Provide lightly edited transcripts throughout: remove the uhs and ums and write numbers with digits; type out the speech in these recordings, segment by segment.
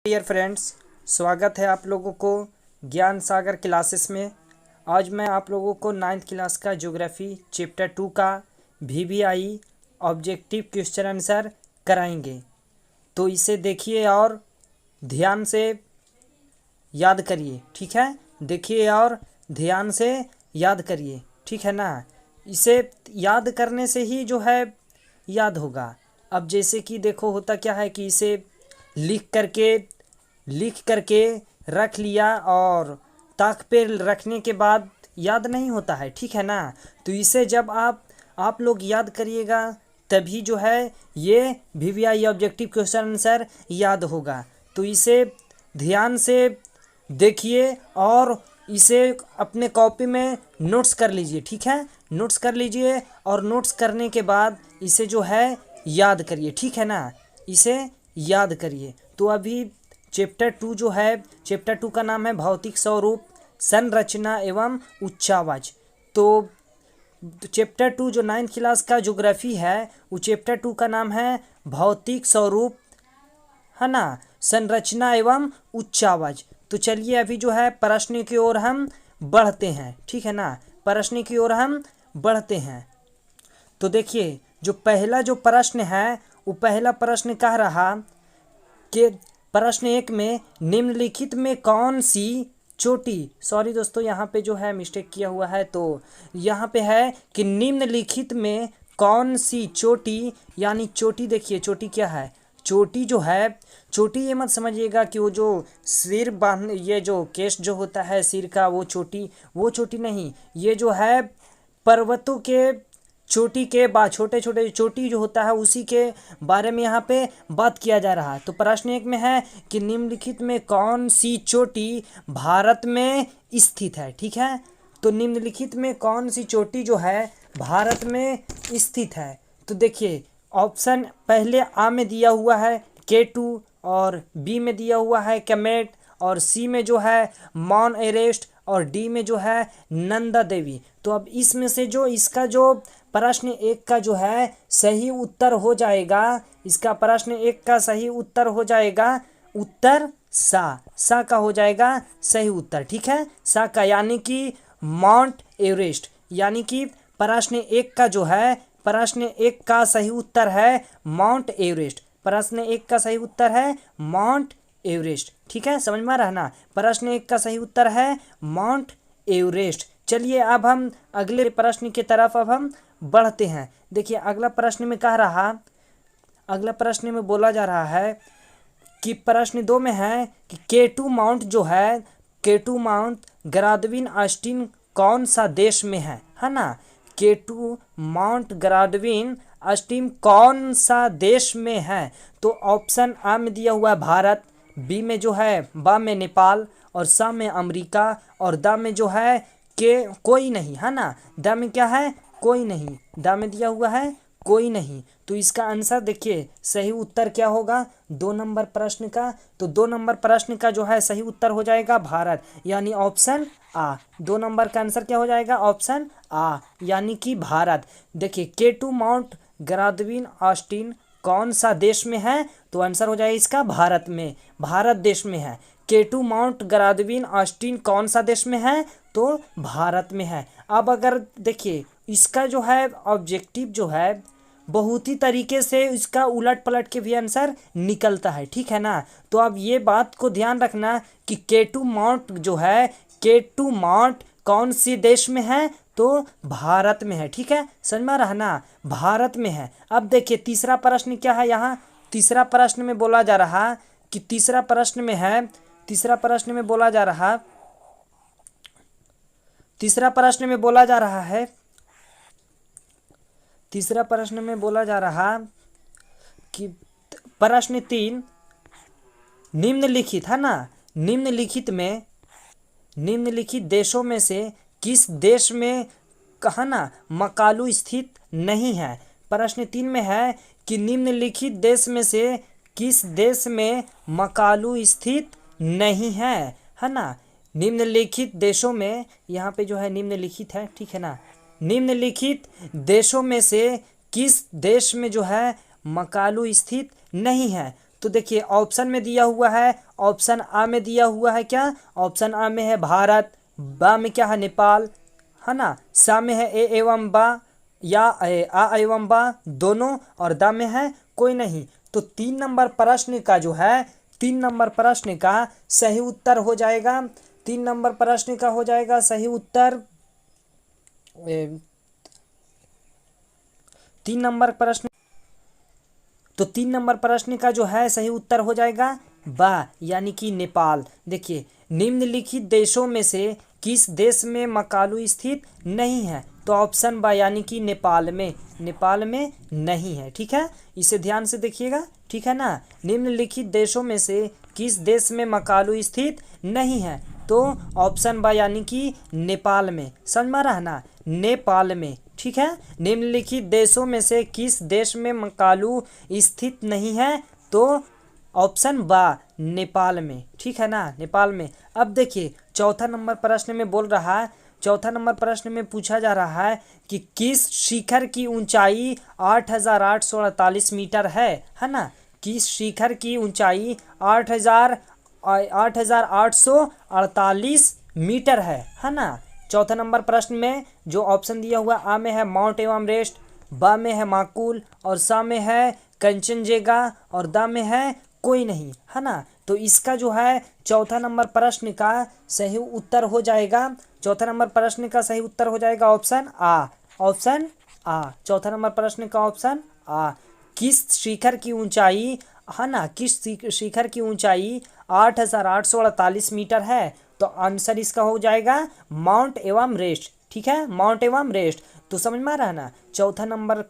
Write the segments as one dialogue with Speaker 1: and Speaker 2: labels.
Speaker 1: Dear friends, स्वागत है आप लोगों को ज्ञान सागर क्लासेस में। आज मैं आप लोगों को 9th क्लास का ज्योग्राफी चैप्टर 2 का VVI ऑब्जेक्टिव क्वेश्चन आंसर कराएंगे। तो इसे देखिए और ध्यान से याद करिए, ठीक है। देखिए और ध्यान से याद करिए, ठीक है ना। इसे याद करने से ही जो है याद होगा। अब जैसे कि देखो होता क्या है कि इसे लिख करके रख लिया और ताक पे रखने के बाद याद नहीं होता है, ठीक है ना। तो इसे जब आप लोग याद करिएगा तभी जो है ये VVI ऑब्जेक्टिव क्वेश्चन आंसर याद होगा। तो इसे ध्यान से देखिए और इसे अपने कॉपी में नोट्स कर लीजिए, ठीक है। नोट्स कर लीजिए और नोट्स करने के बाद इसे जो है याद करिए, ठीक है ना। इसे याद करिए। तो अभी चैप्टर 2 जो है, चैप्टर 2 का नाम है भौतिक स्वरूप, संरचना एवं उच्चावाच। तो चैप्टर 2 जो 9th क्लास का ज्योग्राफी है वो चैप्टर 2 का नाम है भौतिक स्वरूप, है ना, संरचना एवं उच्चावाच। तो चलिए अभी जो है प्रश्न की ओर हम बढ़ते हैं, ठीक है ना। प्रश्न की ओर हम बढ़ते हैं। तो देखिए जो पहला जो प्रश्न है वो पहला प्रश्न कह रहा कि प्रश्न 1 में निम्नलिखित में कौन सी चोटी, सॉरी दोस्तों यहाँ पे जो है मिस्टेक किया हुआ है। तो यहाँ पे है कि निम्नलिखित में कौन सी चोटी, यानी चोटी देखिए चोटी क्या है। चोटी जो है, चोटी ये मत समझिएगा कि वो जो सिर बांध, ये जो केश जो होता है सिर का वो चोटी नहीं। ये जो है पर्वतों के चोटी के बाद छोटे छोटे चोटी जो होता है उसी के बारे में यहाँ पे बात किया जा रहा है। तो प्रश्न 1 में है कि निम्नलिखित में कौन सी चोटी भारत में स्थित है, ठीक है। तो निम्नलिखित में कौन सी चोटी जो है भारत में स्थित है। तो देखिए ऑप्शन पहले आ में दिया हुआ है K2 और बी में दिया हुआ है कमेट और सी में जो है माउंट एवरेस्ट और डी में जो है नंदा देवी। तो अब इसमें से जो इसका जो प्रश्न 1 का जो है सही उत्तर हो जाएगा, इसका प्रश्न 1 का सही उत्तर हो जाएगा उत्तर सा का हो जाएगा सही उत्तर, ठीक है। सा का यानी कि माउंट एवरेस्ट, यानी कि प्रश्न 1 का जो है प्रश्न 1 का सही उत्तर है माउंट एवरेस्ट। प्रश्न 1 का सही उत्तर है माउंट एवरेस्ट, ठीक है। समझ में रहना, प्रश्न 1 का सही उत्तर है माउंट एवरेस्ट। चलिए अब हम अगले प्रश्न की तरफ अब हम बढ़ते हैं। देखिए अगला प्रश्न में कह रहा, अगला प्रश्न में बोला जा रहा है कि प्रश्न 2 में है कि K2 माउंट जो है, K2 माउंट ग्राडविन ऑस्टिन कौन सा देश में है ना। K2 माउंट ग्राडविन ऑस्टिन कौन सा देश में है। तो ऑप्शन आ में दिया हुआ है भारत, बी में जो है बा में नेपाल और सा में अमेरिका और दा में जो है के कोई नहीं, है ना। दा में क्या है कोई नहीं, दा में दिया हुआ है कोई नहीं। तो इसका आंसर देखिए सही उत्तर क्या होगा 2 नंबर प्रश्न का। तो 2 नंबर प्रश्न का जो है सही उत्तर हो जाएगा भारत, यानी ऑप्शन आ। 2 नंबर का आंसर क्या हो जाएगा ऑप्शन आ, यानी कि भारत। देखिए K2 माउंट ग्राडविन ऑस्टिन कौन सा देश में है, तो आंसर हो जाएगा इसका भारत में, भारत देश में है। K2 माउंट ग्राडविन ऑस्टिन कौन सा देश में है, तो भारत में है। अब अगर देखिए इसका जो है ऑब्जेक्टिव जो है बहुत ही तरीके से इसका उलट पलट के भी आंसर निकलता है, ठीक है ना। तो अब ये बात को ध्यान रखना कि K2 माउंट जो है, K2 माउंट कौन सी देश में है, तो भारत में है, ठीक है। समझ में रहना, भारत में है। अब देखिए तीसरा प्रश्न क्या है, यहाँ तीसरा प्रश्न में बोला जा रहा कि तीसरा प्रश्न में है, तीसरा प्रश्न में बोला जा रहा, तीसरा प्रश्न में बोला जा रहा है, तीसरा प्रश्न में बोला जा रहा कि प्रश्न 3 निम्नलिखित, है ना, निम्नलिखित में निम्नलिखित देशों में से किस देश में कहा ना मकालू स्थित नहीं है। प्रश्न 3 में है कि निम्नलिखित देश में से किस देश में मकालू स्थित नहीं है ना। निम्नलिखित देशों में, यहाँ पे जो है निम्नलिखित है, ठीक है ना। निम्नलिखित देशों में से किस देश में जो है मकालू स्थित नहीं है, तो देखिए ऑप्शन में दिया हुआ है, ऑप्शन आ में दिया हुआ है क्या, ऑप्शन आ में है भारत, बा में क्या है नेपाल, है ना, सा में है ए एवं बा या आ एवं बा दोनों, और दा में है कोई नहीं। तो 3 नंबर प्रश्न का जो है 3 नंबर प्रश्न का सही उत्तर हो जाएगा, 3 नंबर प्रश्न का हो जाएगा सही उत्तर 3 नंबर प्रश्न। तो 3 नंबर प्रश्न का जो है सही उत्तर हो जाएगा बा, यानी कि नेपाल। देखिए निम्नलिखित देशों में से किस देश में मकालू स्थित नहीं है, तो ऑप्शन बा यानी कि नेपाल में, नेपाल में नहीं है। ठीक है, इसे ध्यान से देखिएगा, ठीक है ना। निम्नलिखित देशों में से किस देश में मकालू स्थित नहीं है, तो ऑप्शन बा यानी कि नेपाल में। समझ में आ रहा है ना, नेपाल में। ठीक है, निम्नलिखित देशों में से किस देश में मकालू स्थित नहीं है, तो ऑप्शन बा नेपाल में। ठीक है ना, नेपाल में। अब देखिए चौथा नंबर प्रश्न में बोल रहा है, चौथा नंबर प्रश्न में पूछा जा रहा है कि किस शिखर की ऊंचाई 8,848 मीटर है ना, किस शिखर की ऊंचाई 8,848 मीटर है ना। चौथा नंबर प्रश्न में जो ऑप्शन दिया हुआ आ में है माउंट एवरेस्ट, बा में है माकुल, और सा में है कंचनजंगा, और दा में है कोई नहीं, है ना। तो इसका जो है चौथा नंबर प्रश्न का सही उत्तर हो जाएगा, चौथा नंबर प्रश्न का सही उत्तर हो जाएगा ऑप्शन आ, ऑप्शन आ। चौथा नंबर प्रश्न का ऑप्शन आ। किस शिखर की ऊंचाई, है ना, किस शिखर की ऊंचाई 8,848 मीटर है, तो आंसर इसका हो जाएगा माउंट एवरेस्ट। ठीक है, माउंट एवरेस्ट। तो समझ में आ रहा है ना, चौथा नंबर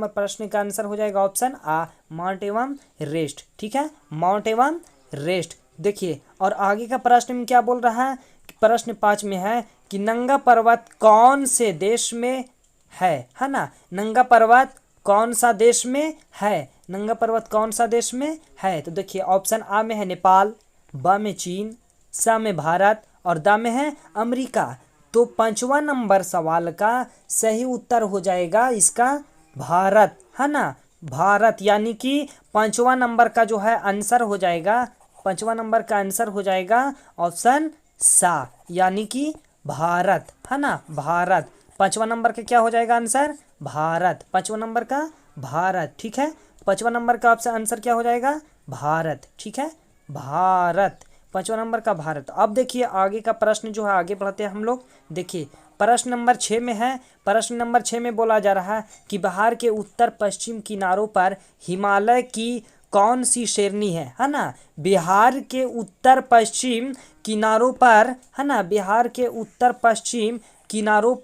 Speaker 1: प्रश्न का आंसर हो जाएगा ऑप्शन आ, माउंट एवरेस्ट। ठीक है, माउंट एवरेस्ट। देखिए और आगे का प्रश्न में क्या बोल रहा है, प्रश्न 5 में है कि नंगा पर्वत कौन से देश में है ना, नंगा पर्वत कौन सा देश में है, नंगा पर्वत कौन सा देश में है। तो देखिए ऑप्शन आ में है नेपाल, बा में चीन, सा में भारत, और दा में है अमेरिका। तो 5वां नंबर सवाल का सही उत्तर हो जाएगा इसका भारत, है ना, भारत, यानी कि 5वां नंबर का जो है आंसर हो जाएगा, 5वां नंबर का आंसर हो जाएगा ऑप्शन सा, यानी कि भारत, है ना, भारत। 5वां नंबर का क्या हो जाएगा आंसर, भारत, 5वां नंबर का भारत। ठीक है, 5वां नंबर का आपसे आंसर क्या हो जाएगा, भारत। ठीक है, भारत, 5वां नंबर का भारत। अब देखिए आगे का प्रश्न जो है, आगे बढ़ते हैं हम लोग। देखिए प्रश्न नंबर 6 में है, प्रश्न नंबर 6 में बोला जा रहा है कि बिहार के उत्तर पश्चिम किनारों पर हिमालय की कौन सी श्रेणी है ना, बिहार के उत्तर पश्चिम किनारों पर, है ना, बिहार के उत्तर पश्चिम किनारों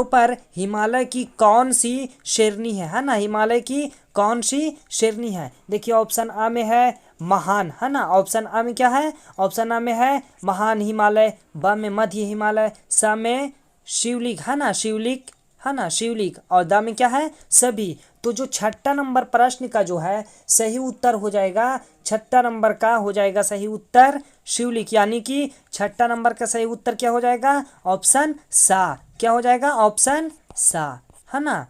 Speaker 1: पर हिमालय की कौन सी श्रेणी है ना, हिमालय की कौन सी श्रेणी है। देखिए ऑप्शन आ में है महान, है ना, ऑप्शन आ में क्या है, ऑप्शन आ में है महान हिमालय, ब में मध्य हिमालय, स में शिवलिक, है ना, शिवलिक, है ना, शिवलिक, और द में क्या है सभी। तो जो छठा नंबर प्रश्न का जो है सही उत्तर हो जाएगा, छठा नंबर का हो जाएगा सही उत्तर शिवलिक, यानी कि छठा नंबर का सही उत्तर क्या हो जाएगा, ऑप्शन सा, क्या हो जाएगा, ऑप्शन सा, है ना,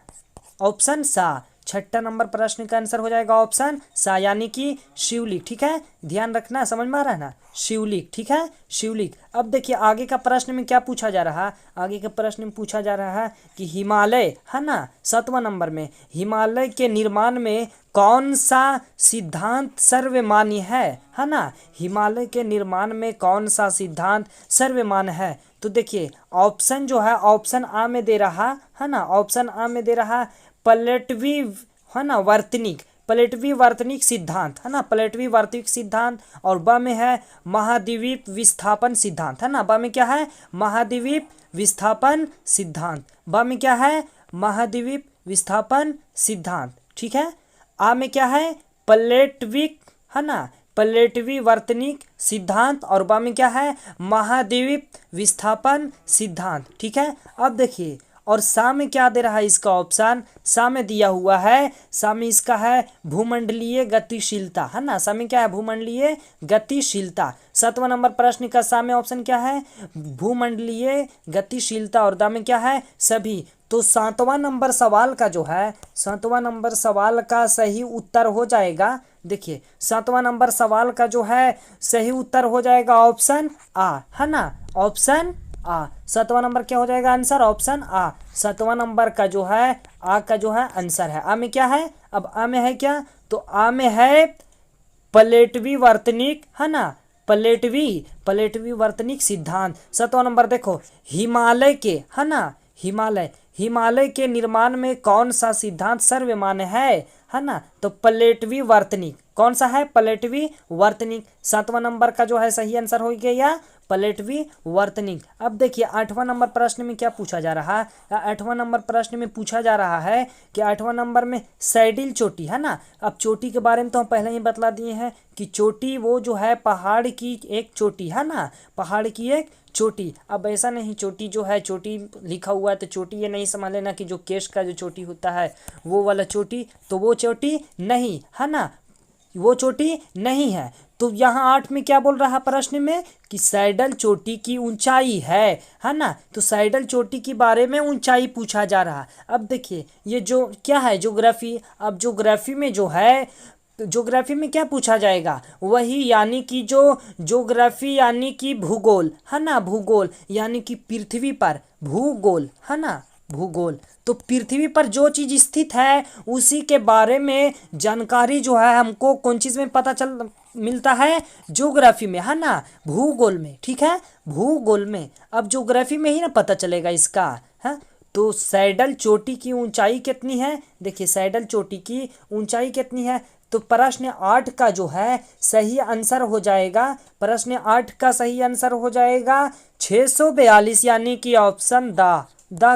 Speaker 1: ऑप्शन सा। छठा नंबर प्रश्न का आंसर हो जाएगा ऑप्शन सा, यानी कि शिवलिक। ठीक है, ध्यान रखना, समझ में आ रहा है ना, शिवलिक। ठीक है, शिवलिक। अब देखिए आगे का प्रश्न में क्या पूछा जा रहा है, आगे के प्रश्न में पूछा जा रहा है कि हिमालय, है ना, 7वां नंबर में, हिमालय के निर्माण में कौन सा सिद्धांत सर्वमान्य है ना, हिमालय के निर्माण में कौन सा सिद्धांत सर्वमान्य है। तो देखिए ऑप्शन जो है ऑप्शन आ में दे रहा है ना, ऑप्शन आ में दे रहा पलटवी, है ना, वर्तनिक, पलटवी वर्तनिक सिद्धांत, है ना, पलटवी वर्तनिक सिद्धांत, और ब में है महाद्वीप विस्थापन सिद्धांत, है ना, ब में क्या है, महाद्वीप विस्थापन सिद्धांत, ब में क्या है, महाद्वीप विस्थापन सिद्धांत। ठीक है, आ में क्या है, पलटविक, है ना, पलटवी वर्तनिक सिद्धांत, और ब में क्या है, महाद्वीप विस्थापन सिद्धांत। ठीक है, अब देखिए और सा में क्या दे रहा है इसका ऑप्शन, सा में दिया हुआ है, सा में इसका है भूमंडलीय गतिशीलता, है ना, सा में क्या है, भूमंडलीय गतिशीलता। 7वां नंबर प्रश्न का सा में ऑप्शन क्या है, भूमंडलीय गतिशीलता, और दा में क्या है सभी। तो 7वां नंबर सवाल का जो है 7वां नंबर सवाल का सही उत्तर हो जाएगा, देखिए 7वां नंबर सवाल का जो है सही उत्तर हो जाएगा ऑप्शन आ, है ना, ऑप्शन आ। 7वां नंबर क्या हो जाएगा आंसर, ऑप्शन आ। 7वां नंबर का जो है आ का जो है आंसर है। आ में क्या है, अब आ में है क्या, तो आ में है प्लेटवी वर्तनिक, है ना, प्लेटवी वर्तनिक सिद्धांत। 7वां नंबर देखो, हिमालय के, है ना, हिमालय के निर्माण में कौन सा सिद्धांत सर्वमान्य है ना, तो प्लेटवी वर्तनिक, कौन सा है, प्लेटवी वर्तनिक। 7वां नंबर का जो है सही आंसर हो गया प्लेटवी वर्तनिक। अब देखिए 8वां नंबर प्रश्न में क्या पूछा जा रहा है, 8वां नंबर प्रश्न में पूछा जा रहा है कि 8वां नंबर में सैडिल चोटी, है ना। अब चोटी के बारे में तो हम पहले ही बतला दिए हैं कि चोटी वो जो है पहाड़ की एक चोटी, है ना, पहाड़ की एक चोटी। अब ऐसा नहीं चोटी जो है, चोटी लिखा हुआ है तो चोटी ये नहीं समझ लेना कि जो केश का जो चोटी होता है वो वाला चोटी, तो वो चोटी नहीं, है ना, वो चोटी नहीं है। तो यहाँ 8 में क्या बोल रहा है प्रश्न में कि सैडल चोटी की ऊंचाई है ना, तो सैडल चोटी के बारे में ऊंचाई पूछा जा रहा है। अब देखिए ये जो क्या है ज्योग्राफी, अब ज्योग्राफी में जो है, तो ज्योग्राफी में क्या पूछा जाएगा, वही यानी कि जो ज्योग्राफी यानी कि भूगोल, है ना, भूगोल यानी कि पृथ्वी पर भूगोल, है ना, भूगोल। तो पृथ्वी पर जो चीज स्थित है उसी के बारे में जानकारी जो है हमको कौन चीज में पता चल मिलता है, ज्योग्राफी में, है ना, भूगोल में, ठीक है, भूगोल में। अब ज्योग्राफी में ही ना पता चलेगा इसका, है। तो सैडल चोटी की ऊंचाई कितनी है, देखिए सैडल चोटी की ऊंचाई कितनी है, तो प्रश्न 8 का जो है सही आंसर हो जाएगा, प्रश्न 8 का सही आंसर हो जाएगा 642, यानी कि ऑप्शन द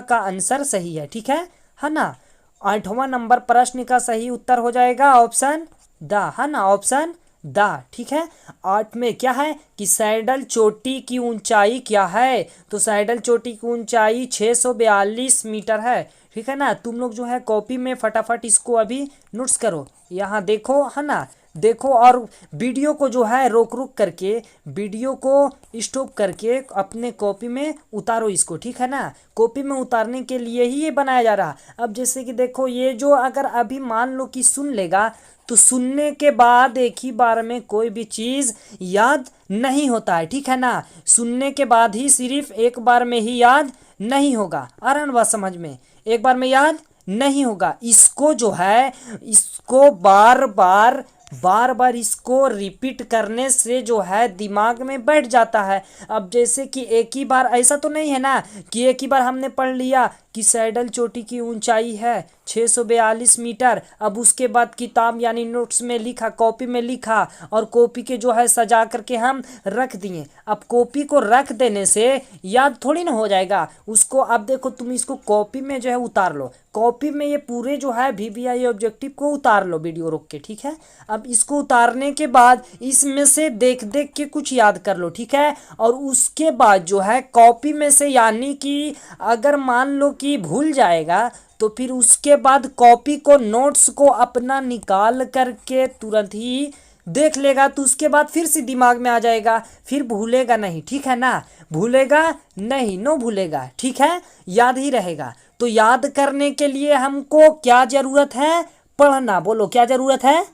Speaker 1: का आंसर सही है, ठीक है ना। 8वां नंबर प्रश्न का सही उत्तर हो जाएगा ऑप्शन द, है ना, ऑप्शन द, ठीक है। 8 में क्या है कि सैडल चोटी की ऊंचाई क्या है, तो सैडल चोटी की ऊंचाई 642 मीटर है, ठीक है ना। तुम लोग जो है कॉपी में फटाफट इसको अभी नोट्स करो, यहाँ देखो, है ना, देखो, और वीडियो को जो है रोक रोक करके, वीडियो को स्टॉप करके अपने कॉपी में उतारो इसको, ठीक है ना। कॉपी में उतारने के लिए ही ये बनाया जा रहा। अब जैसे कि देखो ये जो अगर अभी मान लो कि सुन लेगा, तो सुनने के बाद एक ही बार में कोई भी चीज़ याद नहीं होता है, ठीक है ना। सुनने के बाद ही सिर्फ एक बार में ही याद नहीं होगा, आ रहा है ना बात समझ में, एक बार में याद नहीं होगा। इसको जो है इसको बार बार इसको रिपीट करने से जो है दिमाग में बैठ जाता है। अब जैसे कि एक ही बार, ऐसा तो नहीं है ना कि एक ही बार हमने पढ़ लिया कि सैडल चोटी की ऊंचाई है 642 मीटर, अब उसके बाद किताब यानी नोट्स में लिखा, कॉपी में लिखा, और कॉपी के जो है सजा करके हम रख दिए। अब कॉपी को रख देने से याद थोड़ी ना हो जाएगा उसको। अब देखो तुम इसको कॉपी में जो है उतार लो, कॉपी में ये पूरे जो है VBI ऑब्जेक्टिव को उतार लो वीडियो रोक के, ठीक है। अब इसको उतारने के बाद इसमें से देख देख के कुछ याद कर लो, ठीक है। और उसके बाद जो है कॉपी में से, यानी कि अगर मान लो कि भूल जाएगा तो फिर उसके बाद कॉपी को, नोट्स को अपना निकाल करके तुरंत ही देख लेगा, तो उसके बाद फिर से दिमाग में आ जाएगा, फिर भूलेगा नहीं, ठीक है ना, भूलेगा नहीं, नो भूलेगा, ठीक है, याद ही रहेगा। तो याद करने के लिए हमको क्या जरूरत है, पढ़ना, बोलो क्या जरूरत है,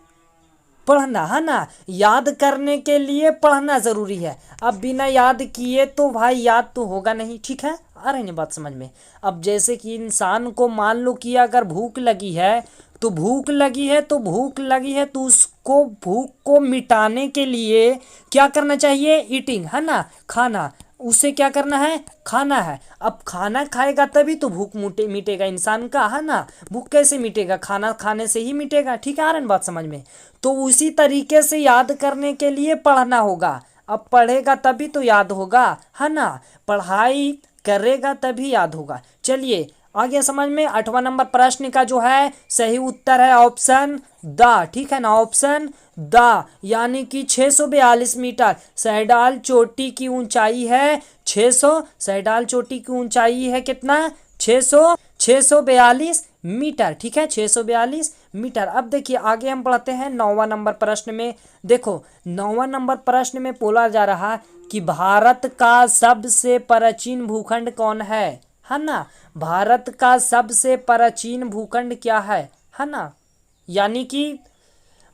Speaker 1: पढ़ना, है ना। याद करने के लिए पढ़ना जरूरी है। अब बिना याद किए तो भाई याद तो होगा नहीं, ठीक है, आ रही है बात समझ में। अब जैसे कि इंसान को मान लो कि अगर भूख लगी है, तो भूख लगी है तो उसको भूख को मिटाने के लिए क्या करना चाहिए, ईटिंग, है ना, खाना, उसे क्या करना है, खाना है। अब खाना खाएगा तभी तो भूख मिटेगा इंसान का, है ना। भूख कैसे मिटेगा, खाना खाने से ही मिटेगा, ठीक है, आ रहा है बात समझ में। तो उसी तरीके से याद करने के लिए पढ़ना होगा। अब पढ़ेगा तभी तो याद होगा, है ना, पढ़ाई करेगा तभी याद होगा। चलिए आगे समझ में। 8वां नंबर प्रश्न का जो है सही उत्तर है ऑप्शन द, ठीक है ना, ऑप्शन द, यानी कि 642 मीटर सैडाल चोटी की ऊंचाई है 600, सैडाल चोटी की ऊंचाई है कितना, 642 मीटर, ठीक है, 642 मीटर। अब देखिए आगे हम पढ़ते हैं 9वां नंबर प्रश्न में। देखो 9वां नंबर प्रश्न में बोला जा रहा कि भारत का सबसे प्राचीन भूखंड कौन है ना। भारत का सबसे प्राचीन भूखंड क्या है ना। यानी कि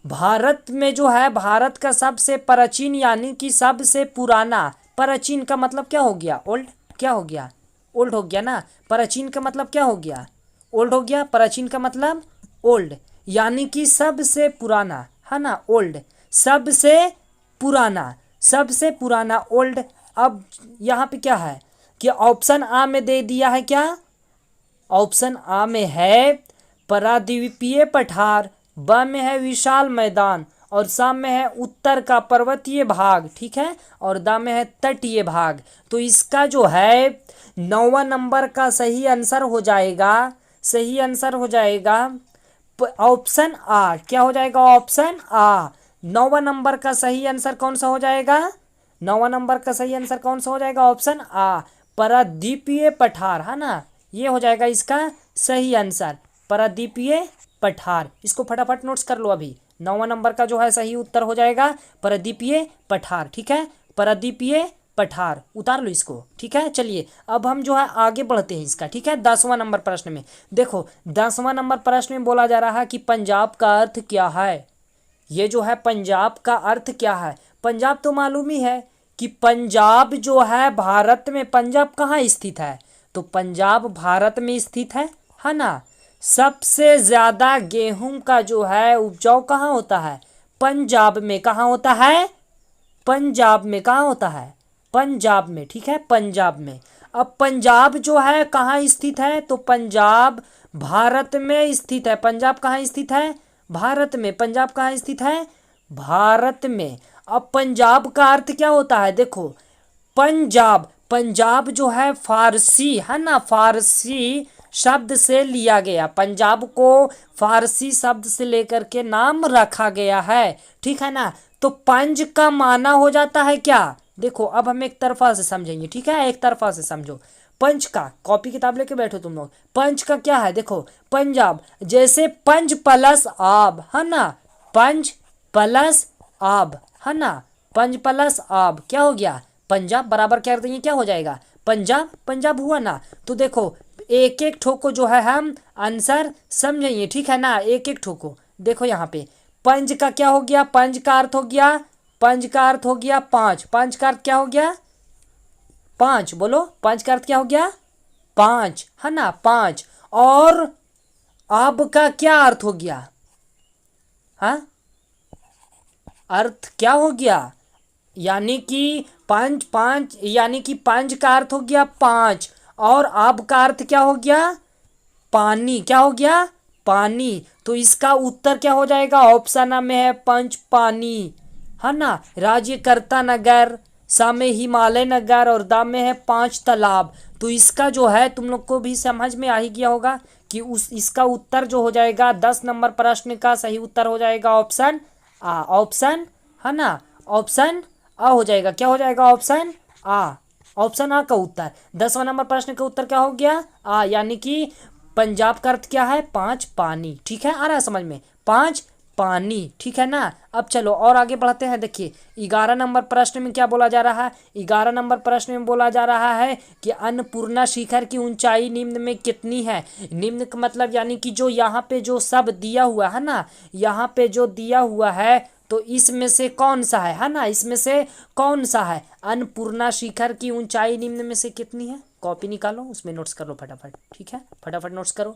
Speaker 1: भारत में जो है, भारत का सबसे प्राचीन यानी कि सबसे पुराना, प्राचीन का मतलब क्या हो गया, ओल्ड, क्या हो गया, ओल्ड हो गया ना। प्राचीन का मतलब क्या हो गया, ओल्ड हो गया। प्राचीन का मतलब ओल्ड, यानी कि सबसे पुराना, है ना, ओल्ड, सबसे पुराना, सबसे पुराना, ओल्ड। अब यहाँ पे क्या है कि ऑप्शन आ में दे दिया है क्या, ऑप्शन आ में है प्राद्वीपीय पठार, ब में है विशाल मैदान, और सा में है उत्तर का पर्वतीय भाग, ठीक है, और द में है तटीय भाग। तो इसका जो है 9वां नंबर का सही आंसर हो जाएगा, सही आंसर हो जाएगा ऑप्शन आ। क्या हो जाएगा, ऑप्शन आ। 9वां नंबर का सही आंसर कौन सा हो जाएगा, 9वां नंबर का सही आंसर कौन सा हो जाएगा, ऑप्शन आ, प्राद्वीपीय पठार, है ना। ये हो जाएगा इसका सही आंसर, प्राद्वीपीय पठार। इसको फटाफट नोट्स कर लो अभी। 9वां नंबर का जो है सही उत्तर हो जाएगा प्राद्वीपीय पठार, ठीक है, प्राद्वीपीय पठार, उतार लो इसको, ठीक है। चलिए अब हम जो है आगे बढ़ते हैं इसका, ठीक है। 10वां नंबर प्रश्न में देखो, 10वां नंबर प्रश्न में बोला जा रहा है कि पंजाब का अर्थ क्या है। ये जो है पंजाब का अर्थ क्या है। पंजाब तो मालूम ही है कि पंजाब जो है भारत में, पंजाब कहाँ स्थित है, तो पंजाब भारत में स्थित है ना। सबसे ज्यादा गेहूं का जो है उपजाऊ कहाँ होता है, पंजाब में। कहाँ होता है, पंजाब में। कहाँ होता है, पंजाब में, ठीक है, पंजाब में। अब पंजाब जो है कहाँ स्थित है, तो पंजाब भारत में स्थित है। पंजाब कहाँ स्थित है, भारत में। पंजाब कहाँ स्थित है, भारत में। अब पंजाब का अर्थ क्या होता है, देखो, पंजाब, पंजाब जो है फारसी, है ना, फारसी शब्द से लिया गया, पंजाब को फारसी शब्द से लेकर के नाम रखा गया है, ठीक है ना। तो पंज का माना हो जाता है क्या, देखो अब हम एक तरफा से समझेंगे, ठीक है, एक तरफा से समझो। पंच का, कॉपी किताब लेके बैठो तुम लोग, पंच का क्या है, देखो पंजाब, जैसे पंच प्लस आब, है ना, पंच प्लस आब, है ना, पंच प्लस आब क्या हो गया, पंजाब, बराबर क्या कर देंगे, क्या हो जाएगा, पंजाब, पंजाब हुआ ना। तो देखो एक एक ठोको जो है हम आंसर समझेंगे, ठीक है ना, एक एक ठोको। देखो यहाँ पे पंच का क्या हो गया, पंच का अर्थ हो गया, पंच का अर्थ हो गया पांच, पंच का अर्थ क्या हो गया, पांच, बोलो पंच का अर्थ क्या हो गया, पांच, है ना, पांच। और अब का क्या अर्थ हो गया, हाँ, अर्थ क्या हो गया, यानी कि पांच, पांच, यानी कि पंच का अर्थ हो गया पांच, और अब का अर्थ क्या हो गया, पानी, क्या हो गया, पानी। तो इसका उत्तर क्या हो जाएगा, ऑप्शन में है पंच पानी, है ना। राज्यकर्ता नगर, सा में हिमालय नगर, और दा में है पांच तालाब। तो इसका जो है तुम लोग को भी समझ में आ ही गया होगा कि उस इसका उत्तर जो हो जाएगा 10 नंबर प्रश्न का सही उत्तर हो जाएगा ऑप्शन आ, ऑप्शन, है ना, ऑप्शन आ हो जाएगा। क्या हो जाएगा, ऑप्शन आ, ऑप्शन आ का उत्तर। 10वां नंबर प्रश्न का उत्तर क्या हो गया, आ, यानी कि पंजाब का अर्थ क्या है, पांच पानी, ठीक है, आ रहा है समझ में, पांच पानी, ठीक है ना। अब चलो और आगे बढ़ते हैं। देखिए 11 नंबर प्रश्न में क्या बोला जा रहा है, 11 नंबर प्रश्न में बोला जा रहा है कि अन्नपूर्णा शिखर की ऊंचाई निम्न में कितनी है। निम्न का मतलब यानी कि जो यहाँ पे जो सब दिया हुआ है ना, यहाँ पे जो दिया हुआ है, तो इसमें से कौन सा है ना, इसमें से कौन सा है, अन्नपूर्णा शिखर की ऊंचाई निम्न में से कितनी है। कॉपी निकालो, उसमें नोट्स कर लो फटाफट, ठीक है, फटाफट नोट्स करो।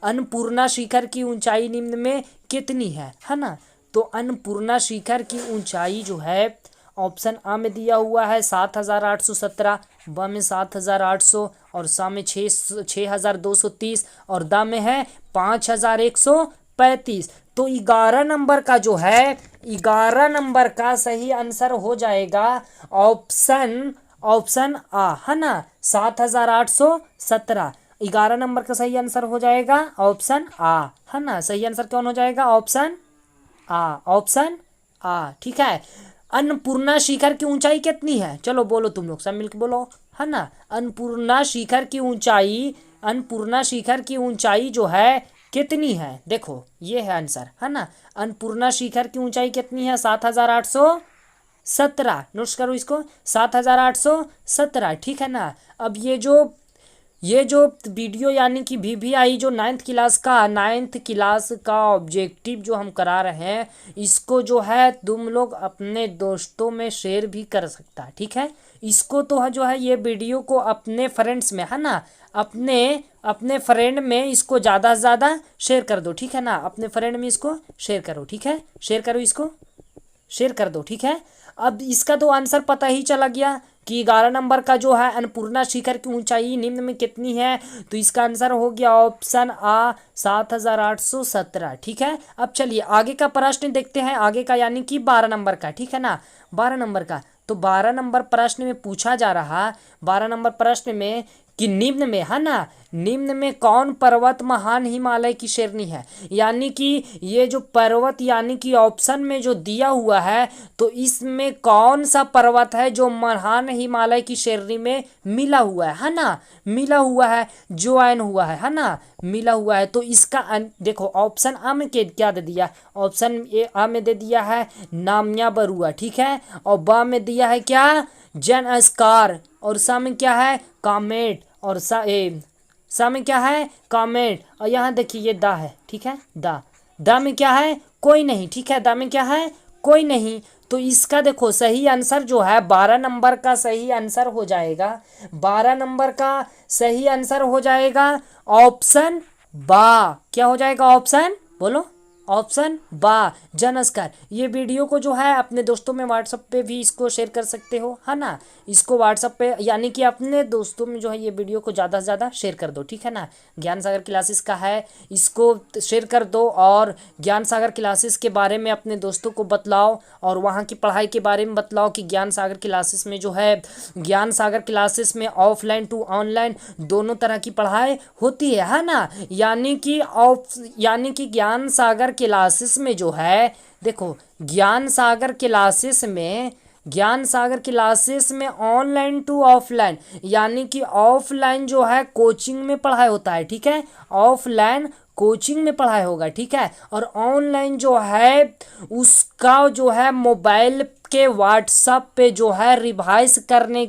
Speaker 1: अन्नपूर्णा शिखर की ऊंचाई निम्न में कितनी है ना। तो अन्नपूर्णा शिखर की ऊंचाई जो है ऑप्शन आ में दिया हुआ है 7,817, ब में 7,800, और सा में 6,230, और द में है 5,135। तो 11 नंबर का जो है, 11 नंबर का सही आंसर हो जाएगा ऑप्शन, ऑप्शन आ, है ना, 7,817। 11 नंबर का सही आंसर हो जाएगा ऑप्शन आ, है ना। सही आंसर कौन हो जाएगा, ऑप्शन आ, ऑप्शन आ, ठीक है। अन्नपूर्णा शिखर की ऊंचाई कितनी है, चलो बोलो तुम लोग सब मिलकर बोलो, है ना। अन्नपूर्णा शिखर की ऊंचाई, अन्नपूर्णा शिखर की ऊंचाई जो है कितनी है, देखो ये है आंसर, है ना। अन्नपूर्णा शिखर की ऊंचाई कितनी है, 7,817। नोट्स करो इसको, 7,817, ठीक है ना। अब ये जो ये जो वीडियो यानी कि VVI जो नाइन्थ क्लास का ऑब्जेक्टिव जो हम करा रहे हैं, इसको जो है तुम लोग अपने दोस्तों में शेयर भी कर सकता है, ठीक है। इसको तो है जो है ये वीडियो को अपने फ्रेंड्स में, है ना, अपने अपने फ्रेंड में इसको ज़्यादा से ज़्यादा शेयर कर दो, ठीक है ना। अपने फ्रेंड में इसको शेयर करो, ठीक है, शेयर करो, इसको शेयर कर दो, ठीक है। अब इसका तो आंसर पता ही चला गया कि 11 नंबर का जो है अन्नपूर्णा शिखर की ऊंचाई निम्न में कितनी है, तो इसका आंसर हो गया ऑप्शन आ 7817, ठीक है। अब चलिए आगे का प्रश्न देखते हैं, आगे का यानी कि 12 नंबर का, ठीक है ना, 12 नंबर का। तो 12 नंबर प्रश्न में पूछा जा रहा, 12 नंबर प्रश्न में कि निम्न में, है ना, निम्न में कौन पर्वत महान हिमालय की श्रेणी है। यानी कि ये जो पर्वत यानी कि ऑप्शन में जो दिया हुआ है, तो इसमें कौन सा पर्वत है जो महान हिमालय की श्रेणी में मिला हुआ है ना, मिला हुआ है, ज्वाइन हुआ है ना, मिला हुआ है। तो इसका देखो ऑप्शन आ में क्या दे दिया, ऑप्शन ए आ में दे दिया है नामिया बरुआ, ठीक है, और बा में दिया है क्या, जन स्कार, और सा में क्या है कॉमेट, और सा में क्या है कॉमेट, और यहाँ देखिए ये दा है, ठीक है, दा में क्या है कोई नहीं, ठीक है, दा में क्या है कोई नहीं। तो इसका देखो सही आंसर जो है 12 नंबर का सही आंसर हो जाएगा, 12 नंबर का सही आंसर हो जाएगा ऑप्शन बा। क्या हो जाएगा ऑप्शन, बोलो, ऑप्शन बा, जनस्कार। ये वीडियो को जो है अपने दोस्तों में व्हाट्सएप पे भी इसको शेयर कर सकते हो, है ना, इसको व्हाट्सएप पे यानी कि अपने दोस्तों में जो है ये वीडियो को ज़्यादा से ज़्यादा शेयर कर दो, ठीक है ना। ज्ञान सागर क्लासेस का है, इसको शेयर कर दो, और ज्ञान सागर क्लासेस के बारे में अपने दोस्तों को बतलाओ, और वहाँ की पढ़ाई के बारे में बतलाओ कि ज्ञान सागर क्लासेस में जो है, ज्ञान सागर क्लासेस में ऑफलाइन टू ऑनलाइन दोनों तरह की पढ़ाई होती है ना। यानी कि ज्ञान सागर क्लासेस में जो है, देखो ज्ञान सागर क्लासेस में, ज्ञान सागर क्लासेस में ऑनलाइन टू ऑफलाइन, यानी कि ऑफलाइन जो है कोचिंग में पढ़ाई होता है, ठीक है, ऑफलाइन कोचिंग में पढ़ाई होगा, ठीक है, और ऑनलाइन जो है उसका जो है मोबाइल के व्हाट्सएप पे जो है रिवाइज करने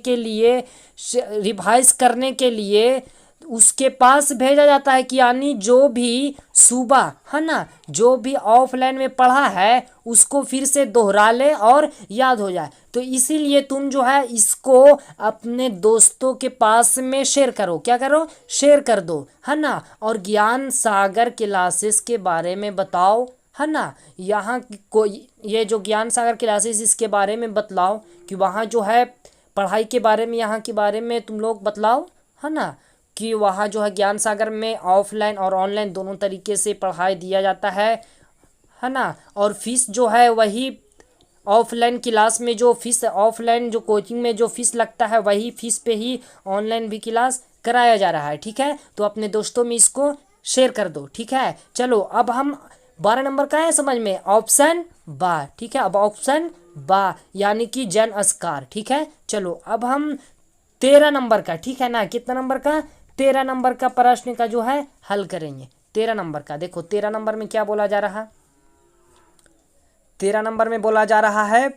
Speaker 1: के लिए उसके पास भेजा जाता है, कि यानी जो भी सुबह, है ना, जो भी ऑफलाइन में पढ़ा है उसको फिर से दोहरा ले और याद हो जाए। तो इसीलिए तुम जो है इसको अपने दोस्तों के पास में शेयर करो, क्या करो, शेयर कर दो, है ना, और ज्ञान सागर क्लासेस के बारे में बताओ, है ना, यहाँ कोई ये जो ज्ञान सागर क्लासेस इसके बारे में बतलाओ कि वहाँ जो है पढ़ाई के बारे में, यहाँ के बारे में तुम लोग बतलाओ, है ना, कि वहाँ जो है ज्ञान सागर में ऑफलाइन और ऑनलाइन दोनों तरीके से पढ़ाई दिया जाता है ना। और फीस जो है वही ऑफलाइन क्लास में जो फीस, ऑफलाइन जो कोचिंग में जो फीस लगता है वही फीस पे ही ऑनलाइन भी क्लास कराया जा रहा है, ठीक है। तो अपने दोस्तों में इसको शेयर कर दो, ठीक है। चलो अब हम 12 नंबर का है समझ में, ऑप्शन बा, ठीक है। अब ऑप्शन बा यानी कि जन अस्कार, ठीक है। चलो अब हम 13 नंबर का, ठीक है ना, कितना नंबर का, 13 नंबर का प्रश्न का जो है हल करेंगे। 13 नंबर का देखो, 13 नंबर में क्या बोला जा रहा, 13 नंबर में बोला जा रहा है,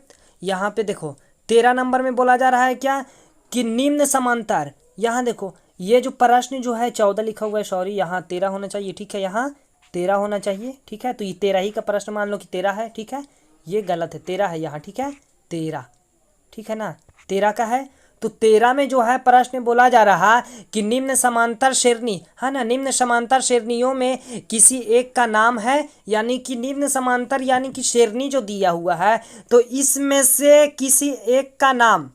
Speaker 1: यहाँ पे देखो 13 नंबर में बोला जा रहा है क्या, कि निम्न समांतर, यहाँ देखो ये जो प्रश्न जो है 14 लिखा हुआ है, सॉरी यहाँ 13 होना चाहिए, ठीक है, यहाँ 13 होना चाहिए, ठीक है। तो ये 13 ही का प्रश्न मान लो कि 13 है, ठीक है, ये गलत है, 13 है यहाँ, ठीक है, 13, ठीक है ना, 13 का है। तो 13 में जो है प्रश्न बोला जा रहा कि निम्न समांतर श्रेणी, है ना, निम्न समांतर श्रेणियों में किसी एक का नाम है, यानी कि निम्न समांतर यानी कि श्रेणी जो दिया हुआ है, तो इसमें से किसी एक का नाम,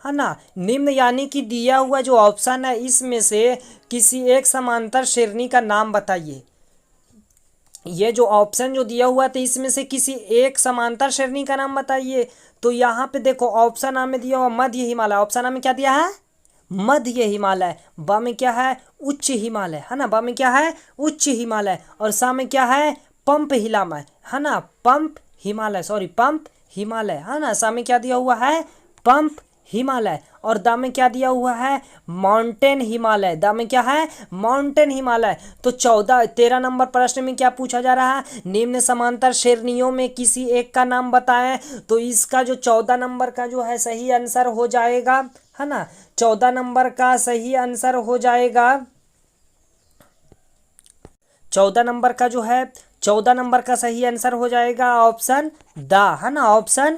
Speaker 1: है ना, निम्न यानी कि दिया हुआ जो ऑप्शन है इसमें से किसी एक समांतर श्रेणी का नाम बताइए। ये जो ऑप्शन जो दिया हुआ था इसमें से किसी एक समांतर श्रेणी का नाम बताइए। तो यहाँ पे देखो ऑप्शन आ में दिया हुआ मध्य हिमालय, ऑप्शन आ में क्या दिया है मध्य हिमालय, ब में क्या है उच्च हिमालय, है ना, ब में क्या है उच्च हिमालय, और सा में क्या है पंप हिमालय, है ना, pump Himalaya, sorry pump Himalaya, है ना, सा में क्या दिया हुआ है पंप हिमालय, और द में क्या दिया हुआ है, माउंटेन हिमालय। द में क्या है, माउंटेन हिमालय। तो 13 नंबर प्रश्न में क्या पूछा जा रहा है, निम्न समांतर श्रेणियों में किसी एक का नाम बताएं। तो इसका जो 14 नंबर का जो है सही आंसर हो जाएगा, है ना, 14 नंबर का सही आंसर हो जाएगा, 14 नंबर का जो है 14 नंबर का सही आंसर हो जाएगा ऑप्शन द, है ना, ऑप्शन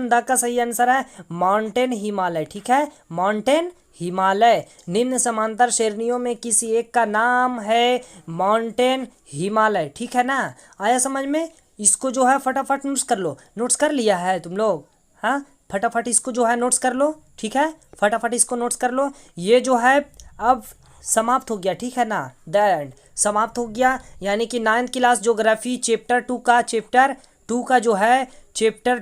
Speaker 1: द का सही आंसर है माउंटेन हिमालय। ठीक है, माउंटेन हिमालय। निम्न समांतर श्रेणियों में किसी एक का नाम है माउंटेन हिमालय। ठीक है ना, आया समझ में। इसको जो है फटाफट नोट्स कर लो। नोट्स कर लिया है तुम लोग, हाँ, फटाफट इसको जो है नोट्स कर लो। ठीक है, फटाफट इसको नोट्स कर लो। ये जो है अब समाप्त हो गया, ठीक है ना, द एंड समाप्त हो गया। यानी कि 9th class geography chapter two का जो है चैप्टर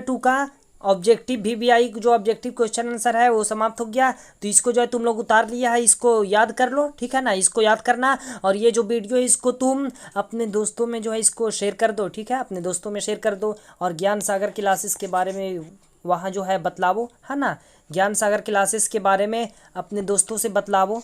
Speaker 1: टू का ऑब्जेक्टिव वीवीआई जो ऑब्जेक्टिव क्वेश्चन आंसर है वो समाप्त हो गया। तो इसको जो है तुम लोग उतार लिया है, इसको याद कर लो। ठीक है ना, इसको याद करना। और ये जो वीडियो है इसको तुम अपने दोस्तों में जो है इसको शेयर कर दो। ठीक है, अपने दोस्तों में शेयर कर दो। और ज्ञान सागर क्लासेस के बारे में वहाँ जो है बतलावो, है ना, ज्ञान सागर क्लासेस के बारे में अपने दोस्तों से बतलावो।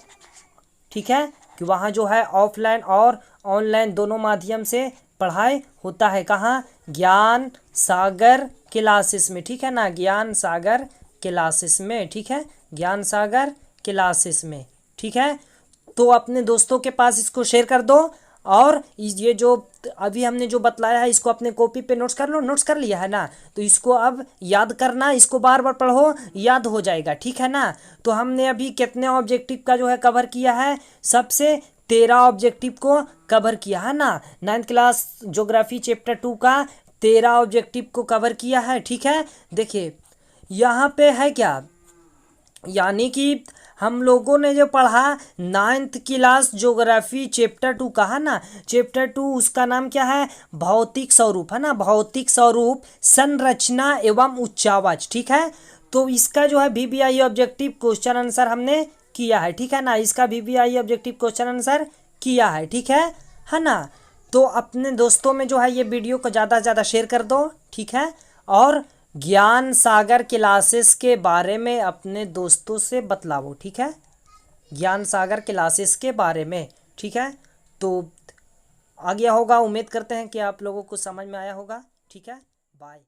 Speaker 1: ठीक है, कि वहाँ जो है ऑफलाइन और ऑनलाइन दोनों माध्यम से पढ़ाई होता है। कहाँ, ज्ञान सागर क्लासेस में। ठीक है ना, ज्ञान सागर क्लासेस में। ठीक है, ज्ञान सागर क्लासेस में। ठीक है, तो अपने दोस्तों के पास इसको शेयर कर दो। और ये जो अभी हमने जो बतलाया है इसको अपने कॉपी पे नोट्स कर लो। नोट्स कर लिया है ना, तो इसको अब याद करना, इसको बार बार पढ़ो, याद हो जाएगा। ठीक है ना, तो हमने अभी कितने ऑब्जेक्टिव का जो है कवर किया है, सबसे 13 ऑब्जेक्टिव को कवर किया है ना। 9th क्लास ज्योग्राफी चैप्टर 2 का 13 ऑब्जेक्टिव को कवर किया है। ठीक है, देखिए यहाँ पे है क्या, यानी कि हम लोगों ने जो पढ़ा 9th क्लास ज्योग्राफी चैप्टर 2 का, है ना, चैप्टर 2 उसका नाम क्या है, भौतिक स्वरूप, है ना, भौतिक स्वरूप, संरचना एवं उच्चावाच। ठीक है, तो इसका जो है वीवीआई ऑब्जेक्टिव क्वेश्चन आंसर हमने किया है। ठीक है ना, इसका वीवीआई ऑब्जेक्टिव क्वेश्चन आंसर किया है। ठीक है ना। तो अपने दोस्तों में जो है ये वीडियो को ज़्यादा से ज़्यादा शेयर कर दो। ठीक है, और ज्ञान सागर क्लासेस के बारे में अपने दोस्तों से बतलाओ। ठीक है, ज्ञान सागर क्लासेस के बारे में। ठीक है, तो आ गया होगा, उम्मीद करते हैं कि आप लोगों को समझ में आया होगा। ठीक है, बाय।